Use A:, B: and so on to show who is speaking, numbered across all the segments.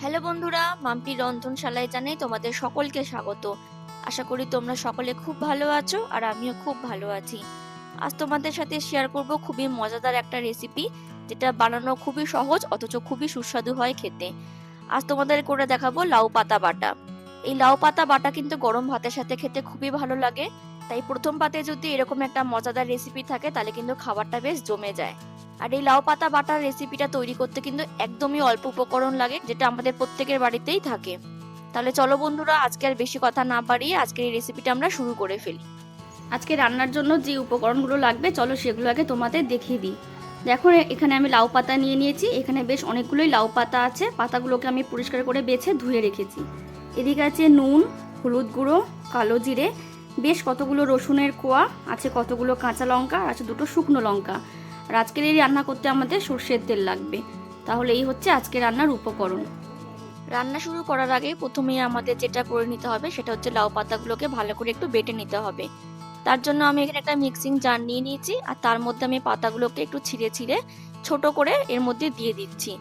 A: Hello বন্ধুরা, মাম্পি রন্ধনশালায় জানাই তোমাদের সকলকে স্বাগত। আশা করি তোমরা সকলে খুব ভালো আছো আর আমিও খুব ভালো আছি। আজ তোমাদের সাথে শেয়ার করব খুবই মজাদার একটা রেসিপি, যেটা বানানো খুবই সহজ অথচ খুবই সুস্বাদু হয় খেতে। আজ তোমাদের করে দেখাবো লাউ পাতা বাটা। এই লাউ পাতা বাটা কিন্তু গরম ভাতের সাথে খেতে খুবই ভালো লাগে। তাই প্রথম পাতে যদি এরকম একটা মজাদার রেসিপি থাকে তাহলে কিন্তু খাবারটা বেশ জমে যায়। আর এই লাউ পাতা বাটার রেসিপিটা তৈরি করতে কিন্তু একদমই অল্প উপকরণ লাগে, যেটা আমাদের প্রত্যেকের বাড়িতেই থাকে। তাহলে চলো বন্ধুরা, আজকে আর বেশি কথা না বাড়িয়ে আজকের এই রেসিপিটা আমরা শুরু করে ফেলি। আজকে রান্নার জন্য যে উপকরণগুলো লাগবে চলো সেগুলো আগে তোমাদের দেখিয়ে দিই। দেখো, এখানে আমি লাউ পাতা নিয়ে নিয়েছি। এখানে বেশ অনেকগুলোই লাউ পাতা আছে। পাতাগুলোকে আমি পরিষ্কার করে বেছে ধুয়ে রেখেছি। এদিকে আছে নুন, হলুদ গুঁড়ো, কালো জিরে, বেশ কতগুলো রসুনের কোয়া আছে, কতগুলো কাঁচা লঙ্কা আর আছে দুটো শুকনো লঙ্কা। আর আজকের এই রান্না করতে আমাদের সর্ষের তেল লাগবে। তাহলে এই হচ্ছে আজকে রান্নার উপকরণ। রান্না শুরু করার আগে প্রথমেই আমাদের যেটা করে নিতে হবে সেটা হচ্ছে লাউ পাতাগুলোকে ভালো করে একটু বেটে নিতে হবে। তার জন্য আমি এখানে একটা মিক্সিং জার নিয়ে নিয়েছি আর তার মধ্যে আমি পাতাগুলোকে একটু ছিঁড়ে ছিঁড়ে ছোট করে এর মধ্যে দিয়ে দিচ্ছি।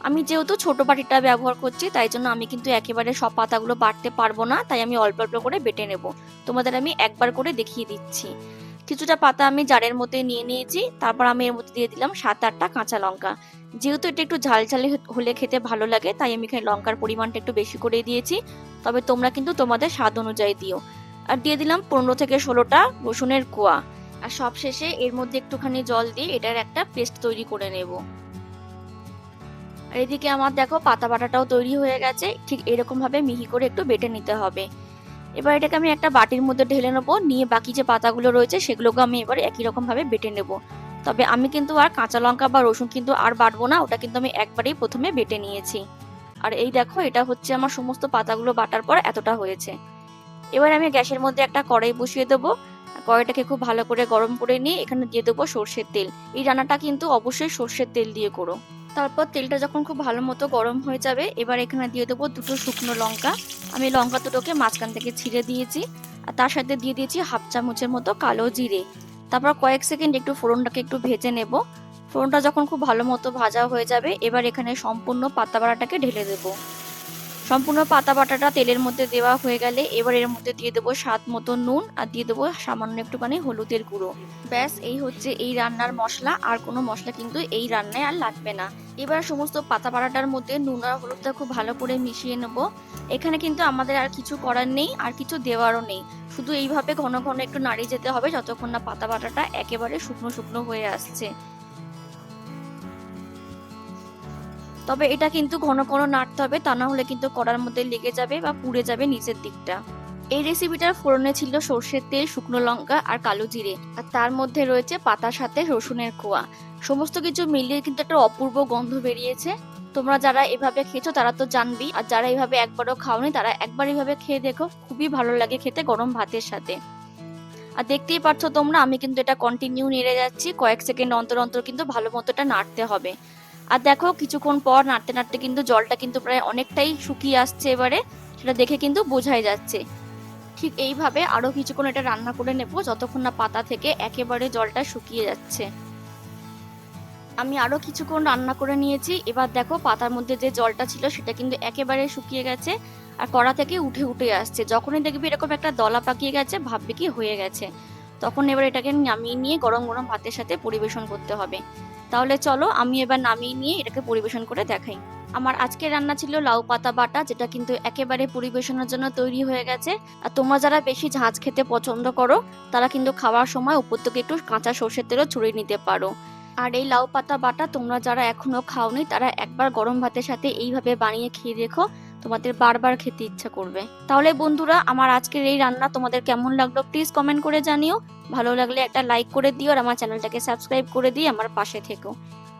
A: আমি যেহেতু ছোট বাটিটা ব্যবহার করছি তাই জন্য আমি কিন্তু একেবারে সব পাতাগুলো বাটতে পারবো না, তাই আমি অল্প অল্প করে বেটে নেব। তোমাদের আমি একবার করে দেখিয়ে দিচ্ছি। কিছুটা পাতা আমি জারের মধ্যে নিয়ে নিয়েছি। তারপর আমি এর মধ্যে দিয়ে দিলাম 7-8টা কাঁচা লঙ্কা। যেহেতু এটা একটু ঝাল ঝাল হলে খেতে ভালো লাগে তাই আমি এখানে লঙ্কার পরিমাণটা একটু বেশি করে দিয়েছি। তবে তোমরা কিন্তু তোমাদের স্বাদ অনুযায়ী দিও। আর দিয়ে দিলাম 15-16টা রসুনের কোয়া। আর সব শেষে এর মধ্যে একটুখানি জল দিয়ে এটার একটা পেস্ট তৈরি করে নেব। আর এদিকে আমার দেখো পাতা বাটাটাও তৈরি হয়ে গেছে। ঠিক এরকম ভাবে মিহি করে একটু বেটে নিতে হবে। এবার এটাকে আমি একটা বাটির মধ্যে ঢেলে নেবো, নিয়ে বাকি যে পাতাগুলো রয়েছে সেগুলোকে আমি এবার একই রকম ভাবে বেটে নেব। তবে আমি কিন্তু আর কাঁচা লঙ্কা বা রসুন কিন্তু আর বাটবো না, ওটা কিন্তু আমি একবারেই প্রথমে বেটে নিয়েছি। আর এই দেখো, এটা হচ্ছে আমার সমস্ত পাতাগুলো বাটার পর এতটা হয়েছে। এবার আমি গ্যাসের মধ্যে একটা কড়াই বসিয়ে দেবো। কড়াইটাকে খুব ভালো করে গরম করে নিয়ে এখানে দিয়ে দেবো সর্ষের তেল। এই রান্নাটা কিন্তু অবশ্যই সর্ষের তেল দিয়ে করো। তারপর তেলটা যখন খুব ভালো মতো গরম হয়ে যাবে এবার এখানে দিয়ে দেবো দুটো শুকনো লঙ্কা। আমি লঙ্কা দুটোকে মাঝখান থেকে ছিঁড়ে দিয়েছি। আর তার সাথে দিয়ে দিয়েছি হাফ চামচের মতো কালো জিরে। তারপর কয়েক সেকেন্ড একটু ফোড়নটাকে একটু ভেজে নেব। ফোড়নটা যখন খুব ভালো মতো ভাজা হয়ে যাবে এবার এখানে সম্পূর্ণ পাতা বাটাটাকে ঢেলে দেবো। সম্পূর্ণ পাতা বাটাটা তেলের মধ্যে দেওয়া হয়ে গেলে এবার এর মধ্যে দিয়ে দেবো স্বাদ মতো নুন আর দিয়ে দেবো সামান্য একটুখানি হলুদের গুঁড়ো। ব্যাস, এই হচ্ছে এই রান্নার মশলা। আর কোনো মশলা কিন্তু এই রান্নায় আর লাগবে না। এবার সমস্ত পাতা বাটাটার মধ্যে নুন আর হলুদটা খুব ভালো করে মিশিয়ে নেব। এখানে কিন্তু আমাদের আর কিছু করার নেই, আর কিছু দেওয়ারও নেই। শুধু এইভাবে ঘন ঘন একটু নাড়িয়ে যেতে হবে যতক্ষণ না পাতা বাটাটা একেবারে শুকনো শুকনো হয়ে আসছে। তবে এটা কিন্তু ঘন ঘন নাড়তে হবে, তা না হলে কিন্তু কড়ার মধ্যে লেগে যাবে বা পুড়ে যাবে নিচের দিকটা। এই রেসিপিটার ফোড়নে ছিল সর্ষের তেল, শুকনো লঙ্কা আর কালো জিরে, আর তার মধ্যে রয়েছে পাতার সাথে রসুনের কোয়া। সমস্ত কিছু মিলিয়ে কিন্তু একটা অপূর্ব গন্ধ বেরিয়েছে। তোমরা যারা এভাবে খেয়েছো তারা তো জানবেই, আর যারা এইভাবে একবারও খাওনি তারা একবার এইভাবে খেয়ে দেখো, খুবই ভালো লাগে খেতে গরম ভাতের সাথে। আর দেখতেই পাচ্ছ তোমরা, আমি কিন্তু এটা কন্টিনিউ নেড়ে যাচ্ছি। কয়েক সেকেন্ড অন্তর অন্তর কিন্তু ভালো মতো এটা নাড়তে হবে। আর দেখো, কিছুক্ষণ পর নাড়তে নাড়তে কিন্তু জলটা কিন্তু প্রায় অনেকটাই শুকিয়ে আসছে। এবারে সেটা দেখে কিন্তু বোঝাই যাচ্ছে। ঠিক এইভাবে আরো কিছুক্ষণ এটা রান্না করে নেব যতক্ষণ না পাতা থেকে একেবারে জলটা শুকিয়ে যাচ্ছে। আমি আরো কিছুক্ষণ রান্না করে নিয়েছি। এবার দেখো, পাতার মধ্যে যে জলটা ছিল সেটা কিন্তু একেবারে শুকিয়ে গেছে আর কড়া থেকে উঠে উঠে আসছে। যখনই দেখবি এরকম একটা দলা পাকিয়ে গেছে ভাববি কি হয়ে গেছে, তখন এবার এটাকে নামিয়ে নিয়ে গরম গরম ভাতের সাথে পরিবেশন করতে হবে। তাহলে চলো আমি এবার নামিয়ে নিয়ে এটাকে পরিবেশন করে দেখাই। আমার আজকে রান্না ছিল লাউ পাতা বাটা, যেটা কিন্তু একেবারে পরিবেশনের জন্য তৈরি হয়ে গেছে। আর তোমরা যারা বেশি ঝাঁঝ খেতে পছন্দ করো তারা কিন্তু খাওয়ার সময় উপর থেকে একটু কাঁচা সর্ষের তেলও ছড়িয়ে নিতে পারো। আর এই লাউ পাতা বাটা তোমরা যারা এখনো খাওনি তারা একবার গরম ভাতের সাথে এইভাবে বানিয়ে খেয়ে দেখো, তোমাদের বারবার খেতে ইচ্ছা করবে। তাহলে বন্ধুরা, আমার আজকের এই রান্না তোমাদের কেমন লাগলো প্লিজ কমেন্ট করে জানিও। ভালো লাগলে একটা লাইক করে দিও আর আমার চ্যানেলটাকে সাবস্ক্রাইব করে দিয়ে আমার পাশে থেকো।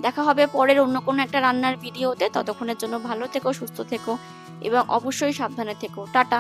A: দেখা হবে পরের অন্য কোনো একটা রান্নার ভিডিওতে। ততক্ষণের জন্য ভালো থেকো, সুস্থ থেকো এবং অবশ্যই সাবধানে থেকো। টাটা।